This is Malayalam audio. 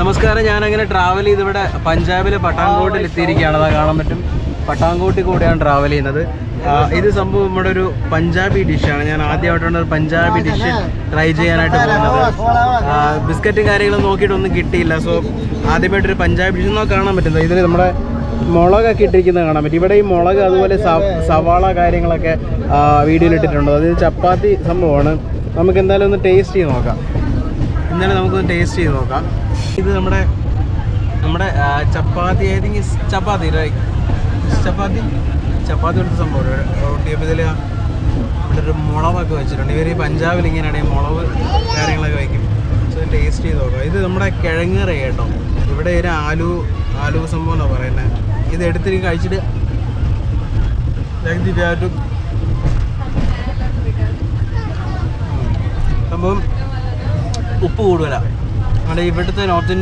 നമസ്കാരം. ഞാനങ്ങനെ ട്രാവൽ ചെയ്ത് ഇവിടെ പഞ്ചാബിലെ പട്ടാൻകോട്ടിൽ എത്തിയിരിക്കുകയാണ്. അതാ കാണാൻ പറ്റും. പട്ടാൻകോട്ടിൽ കൂടെയാണ് ട്രാവൽ ചെയ്യുന്നത്. ഇത് സംഭവം നമ്മുടെ ഒരു പഞ്ചാബി ഡിഷാണ്. ഞാൻ ആദ്യമായിട്ടാണ് ഒരു പഞ്ചാബി ഡിഷ് ട്രൈ ചെയ്യാനായിട്ട് പോകുന്നത്. ബിസ്ക്കറ്റും കാര്യങ്ങളും നോക്കിയിട്ടൊന്നും കിട്ടിയില്ല. സോ ആദ്യമായിട്ടൊരു പഞ്ചാബി ഡിഷ് എന്നൊക്കെ കാണാൻ പറ്റുന്നത്. ഇതിൽ നമ്മുടെ മുളകൊക്കെ ഇട്ടിരിക്കുന്നത് കാണാൻ പറ്റും. ഇവിടെ ഈ മുളക് അതുപോലെ സവാള കാര്യങ്ങളൊക്കെ വീഡിയോയിൽ ഇട്ടിട്ടുണ്ട്. അത് ചപ്പാത്തി സംഭവമാണ്. നമുക്ക് എന്തായാലും ഒന്ന് ടേസ്റ്റ് ചെയ്ത് നോക്കാം. നമുക്കൊന്ന് ടേസ്റ്റ് ചെയ്ത് നോക്കാം. ഇത് നമ്മുടെ ചപ്പാത്തി, ഐ തിങ്ക് ചപ്പാത്തി എടുത്ത സംഭവം റൊട്ടിയപ്പോൾ ഇതിൽ ഇവിടെ ഒരു മുളകൊക്കെ വെച്ചിട്ടുണ്ട്. ഇവർ ഈ പഞ്ചാബിൽ ഇങ്ങനെയാണ് ഈ മുളക് കാര്യങ്ങളൊക്കെ വയ്ക്കും. സോ ടേസ്റ്റ് ചെയ്ത് നോക്കാം. ഇത് നമ്മുടെ കിഴങ്ങ് റേ കേട്ടോ. ഇവിടെ ഒരു ആലു സംഭവം എന്നാണ് പറയുന്നത്. ഇത് എടുത്തിട്ട് കഴിച്ചിട്ട് സംഭവം ഉപ്പ് കൂടുതലാണ്. നമ്മുടെ ഇവിടുത്തെ നോർത്ത് ഇന്ത്യൻ